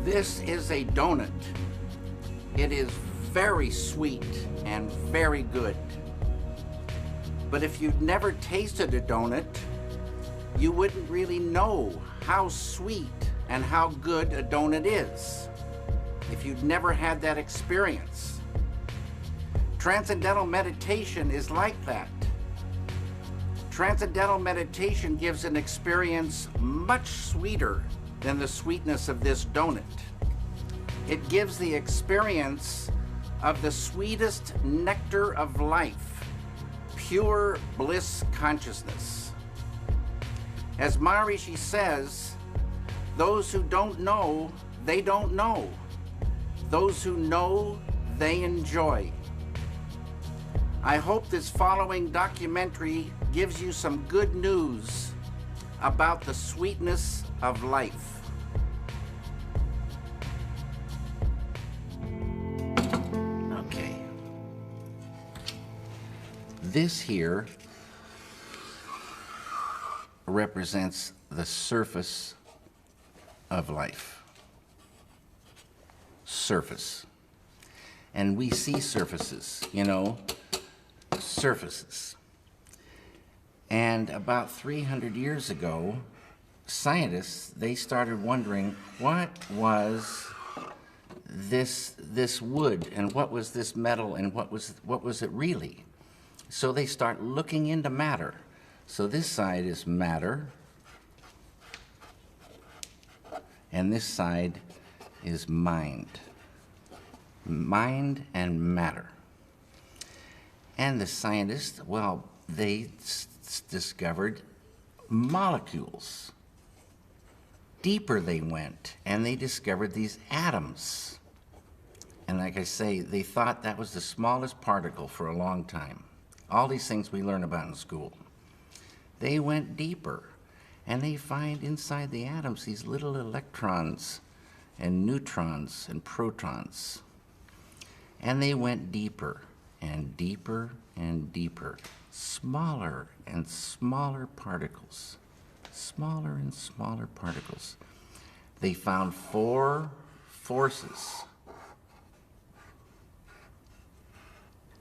This is a donut. It is very sweet and very good. But if you'd never tasted a donut, you wouldn't really know how sweet and how good a donut is if you'd never had that experience. Transcendental meditation is like that. Transcendental meditation gives an experience much sweeter than the sweetness of this donut. It gives the experience of the sweetest nectar of life, pure bliss consciousness. As Maharishi says, those who don't know, they don't know. Those who know, they enjoy. I hope this following documentary gives you some good news about the sweetness of life. Okay. This here represents the surface of life. Surface. And we see surfaces, you know, surfaces. And about 300 years ago, scientists, they started wondering what was this wood and what was this metal and what was it really? So they start looking into matter. So this side is matter, and this side is mind. Mind and matter. And the scientists, well, they discovered molecules. Deeper they went, and they discovered these atoms. And like I say, they thought that was the smallest particle for a long time. All these things we learn about in school. They went deeper, and they find inside the atoms these little electrons and neutrons and protons. And they went deeper and deeper and deeper, smaller and smaller particles, smaller and smaller particles. They found 4 forces.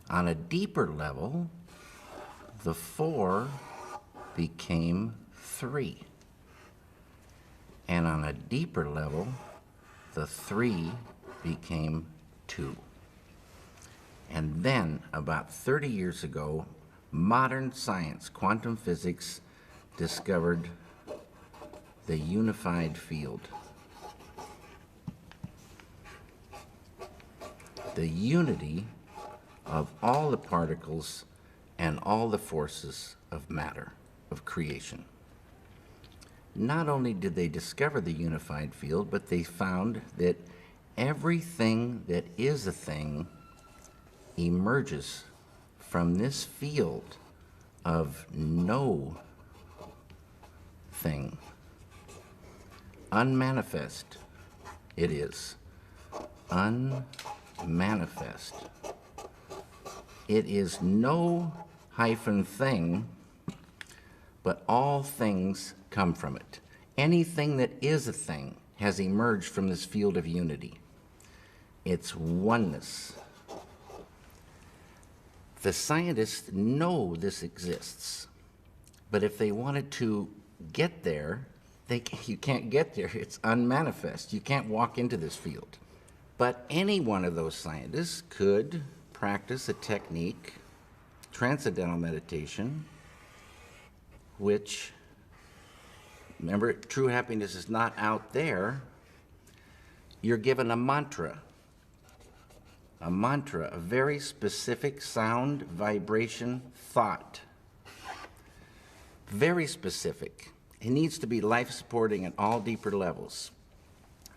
On a deeper level, the 4 became 3. And on a deeper level, the 3 became 2. And then, about 30 years ago, modern science, quantum physics, discovered the unified field. The unity of all the particles and all the forces of matter, of creation. Not only did they discover the unified field, but they found that everything that is a thing emerges from this field of no thing. Unmanifest it is. Unmanifest. It is no hyphen thing, but all things come from it. Anything that is a thing has emerged from this field of unity. It's oneness. The scientists know this exists, but if they wanted to get there, you can't get there. It's unmanifest. You can't walk into this field. But any one of those scientists could practice a technique, transcendental meditation, which, remember, true happiness is not out there. You're given a mantra, a very specific sound, vibration, thought. Very specific. It needs to be life-supporting at all deeper levels.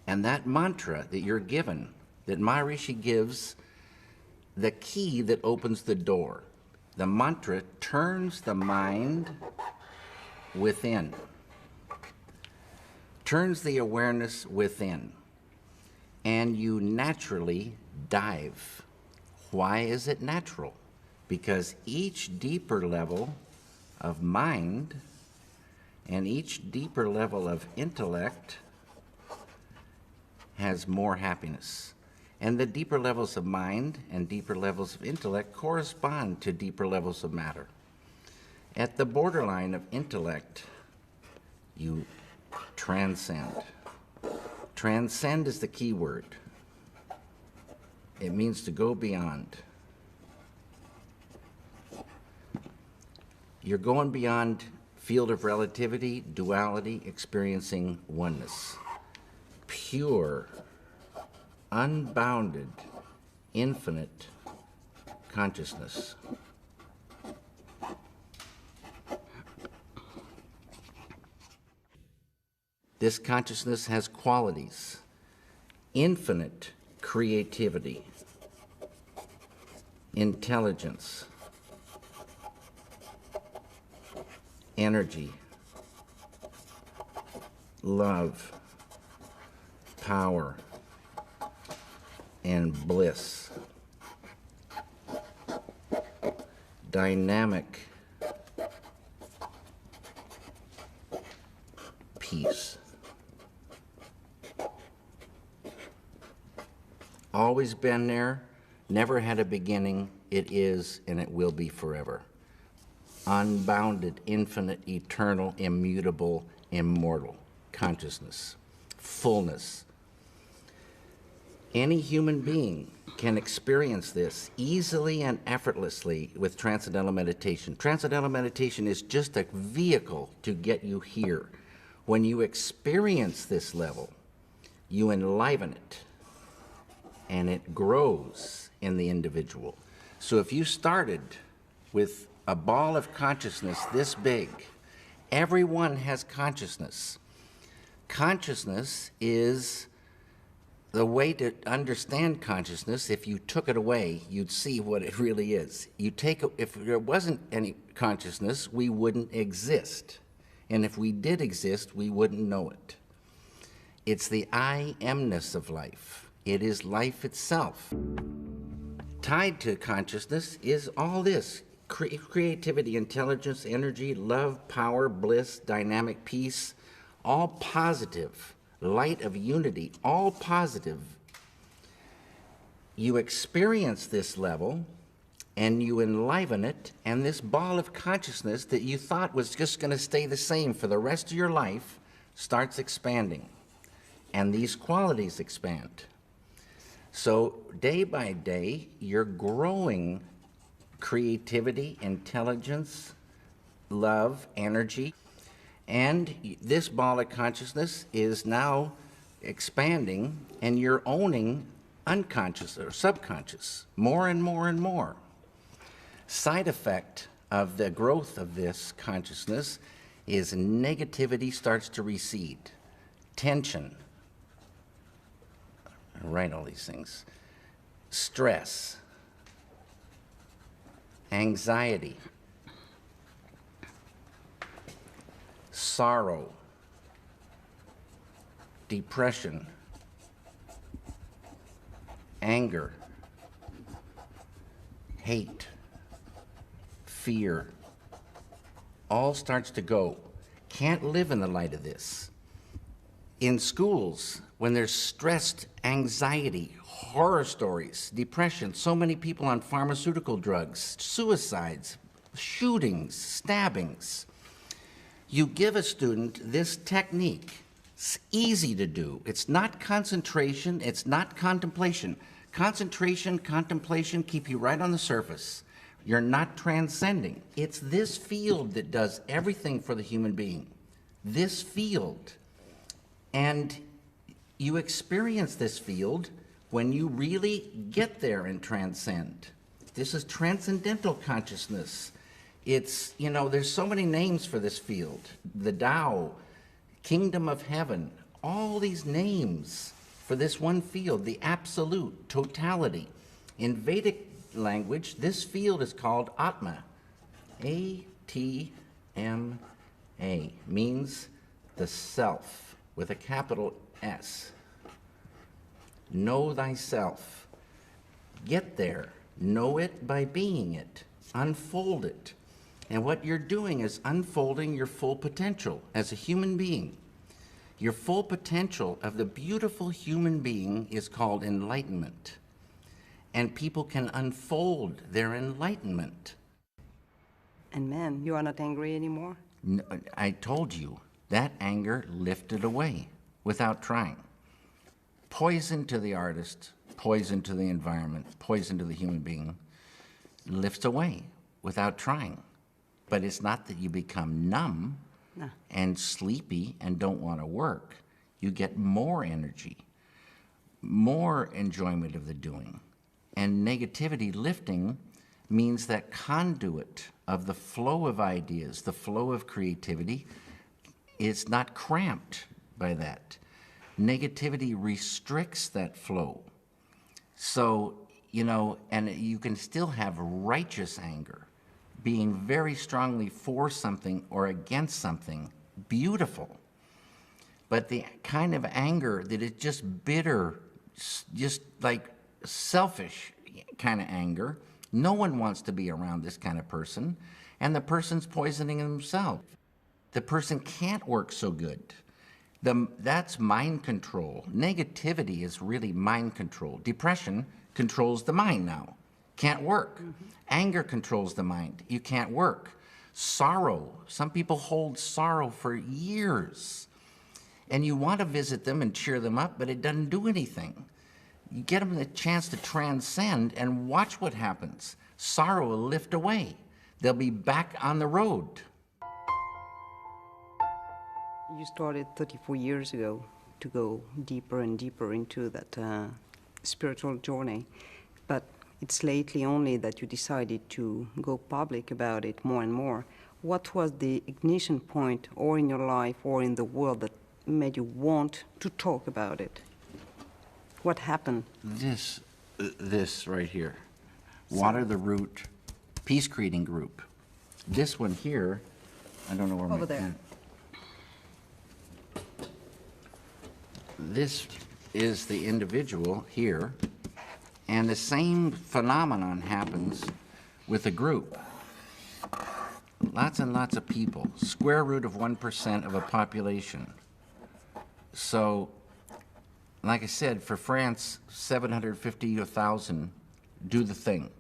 And that mantra that you're given, that Maharishi gives, the key that opens the door. The mantra turns the mind within, turns the awareness within, and you naturally dive. Why is it natural? Because each deeper level of mind and each deeper level of intellect has more happiness. And the deeper levels of mind and deeper levels of intellect correspond to deeper levels of matter. At the borderline of intellect, you transcend. Transcend is the key word. It means to go beyond. You're going beyond field of relativity, duality, experiencing oneness. Pure, unbounded, infinite consciousness. This consciousness has qualities: infinite creativity, intelligence, energy, love, power, and bliss. Dynamic peace. Always been there, never had a beginning, it is and it will be forever. Unbounded, infinite, eternal, immutable, immortal consciousness, fullness. Any human being can experience this easily and effortlessly with transcendental meditation. Transcendental meditation is just a vehicle to get you here. When you experience this level, you enliven it, and it grows in the individual. So if you started with a ball of consciousness this big, everyone has consciousness. Consciousness is the way to understand consciousness. If you took it away, you'd see what it really is. If there wasn't any consciousness, we wouldn't exist. And if we did exist, we wouldn't know it. It's the I amness of life. It is life itself. Tied to consciousness is all this: creativity, intelligence, energy, love, power, bliss, dynamic peace, all positive, light of unity, all positive. You experience this level and you enliven it, and this ball of consciousness that you thought was just going to stay the same for the rest of your life starts expanding, and these qualities expand. So day by day, you're growing creativity, intelligence, love, energy, and this ball of consciousness is now expanding, and you're owning unconscious or subconscious more and more and more. Side effect of the growth of this consciousness is negativity starts to recede, tension, I write all these things, stress, anxiety, sorrow, depression, anger, hate, fear, all starts to go. Can't live in the light of this. In schools, when there's stressed anxiety, horror stories, depression, so many people on pharmaceutical drugs, suicides, shootings, stabbings, you give a student this technique. It's easy to do. It's not concentration, it's not contemplation. Concentration, contemplation keep you right on the surface. You're not transcending. It's this field that does everything for the human being. This field. And you experience this field when you really get there and transcend. This is transcendental consciousness. It's, there's so many names for this field. The Tao, Kingdom of Heaven, all these names for this one field, the absolute, totality. In Vedic language, this field is called Atma. A-T-M-A, means the self, with a capital S. Know thyself. Get there. Know it by being it. Unfold it. And what you're doing is unfolding your full potential as a human being. Your full potential of the beautiful human being is called enlightenment. And people can unfold their enlightenment. And man, you are not angry anymore? No, I told you, that anger lifted away without trying. Poison to the artist, poison to the environment, poison to the human being, lifts away without trying. But it's not that you become numb and sleepy and don't want to work. You get more energy, more enjoyment of the doing. And negativity lifting means that conduit of the flow of ideas, the flow of creativity, is not cramped by that. Negativity restricts that flow. So, you know, and you can still have righteous anger, being very strongly for something or against something, beautiful. But the kind of anger that is just bitter, just like selfish kind of anger, no one wants to be around this kind of person, and the person's poisoning themselves. The person can't work so good. That's mind control. Negativity is really mind control. Depression controls the mind now. Can't work. Anger controls the mind. You can't work. Sorrow. Some people hold sorrow for years. And you want to visit them and cheer them up, but it doesn't do anything. You get them the chance to transcend and watch what happens. Sorrow will lift away. They'll be back on the road. You started 34 years ago to go deeper and deeper into that spiritual journey, but it's lately only that you decided to go public about it more and more. What was the ignition point, or in your life or in the world, that made you want to talk about it? What happened? This right here, Water the Root Peace Creating Group. This one here, I don't know where Over there. This is the individual here, and the same phenomenon happens with a group. Lots and lots of people, square root of 1% of a population. So, like I said, for France, 750 to 1,000 do the thing.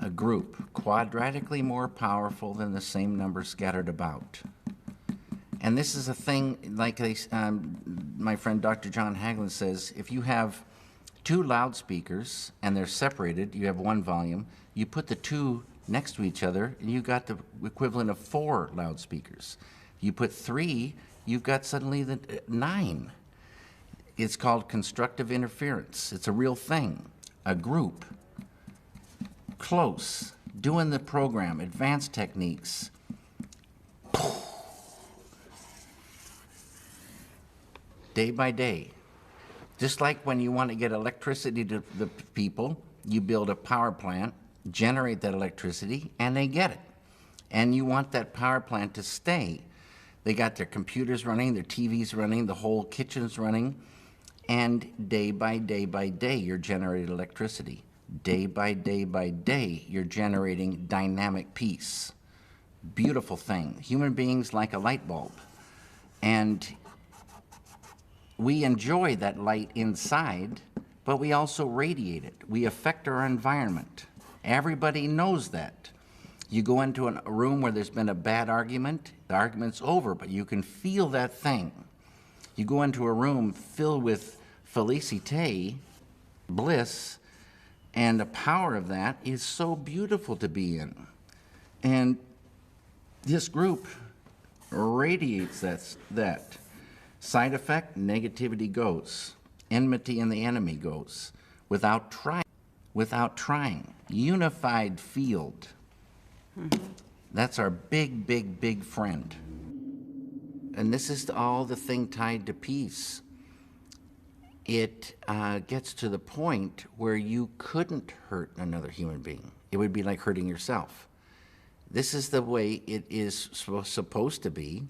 A group, quadratically more powerful than the same number scattered about. And this is a thing, like my friend Dr. John Hagelin says, if you have two loudspeakers and they're separated, you have one volume, you put the two next to each other and you got the equivalent of 4 loudspeakers. You put 3, you've got suddenly the 9. It's called constructive interference. It's a real thing. A group, close, doing the program, advanced techniques. Day by day. Just like when you want to get electricity to the people, you build a power plant, generate that electricity, and they get it. And you want that power plant to stay. They got their computers running, their TVs running, the whole kitchen's running, and day by day, you're generating electricity. Day by day, you're generating dynamic peace. Beautiful thing. Human beings like a light bulb. And we enjoy that light inside, but we also radiate it. We affect our environment. Everybody knows that. You go into a room where there's been a bad argument, the argument's over, but you can feel that thing. You go into a room filled with felicite, bliss, and the power of that is so beautiful to be in. And this group radiates that. Side effect, negativity goes. Enmity and the enemy goes. Without trying. Unified field. That's our big friend. And this is all the thing tied to peace. It gets to the point where you couldn't hurt another human being. It would be like hurting yourself. This is the way it is supposed to be.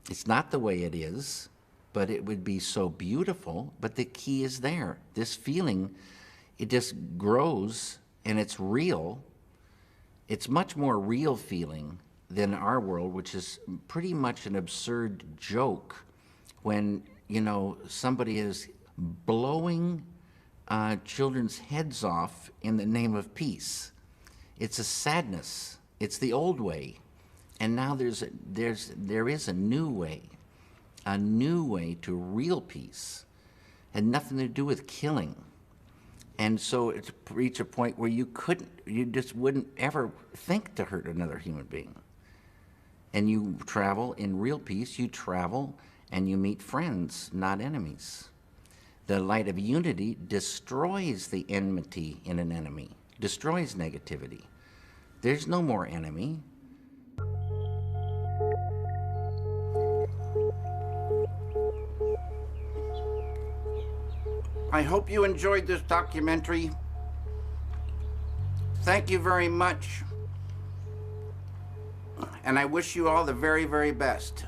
It's not the way it is, but it would be so beautiful. But the key is there. This feeling, it just grows and it's real. It's much more real feeling than our world, which is pretty much an absurd joke when, you know, somebody is blowing children's heads off in the name of peace. It's a sadness. It's the old way. And now there is a new way to real peace. Had nothing to do with killing. And so it's reached a point where you just wouldn't ever think to hurt another human being. And you travel in real peace, you travel and you meet friends, not enemies. The light of unity destroys the enmity in an enemy, destroys negativity. There's no more enemy. I hope you enjoyed this documentary. Thank you very much. And I wish you all the very, very best.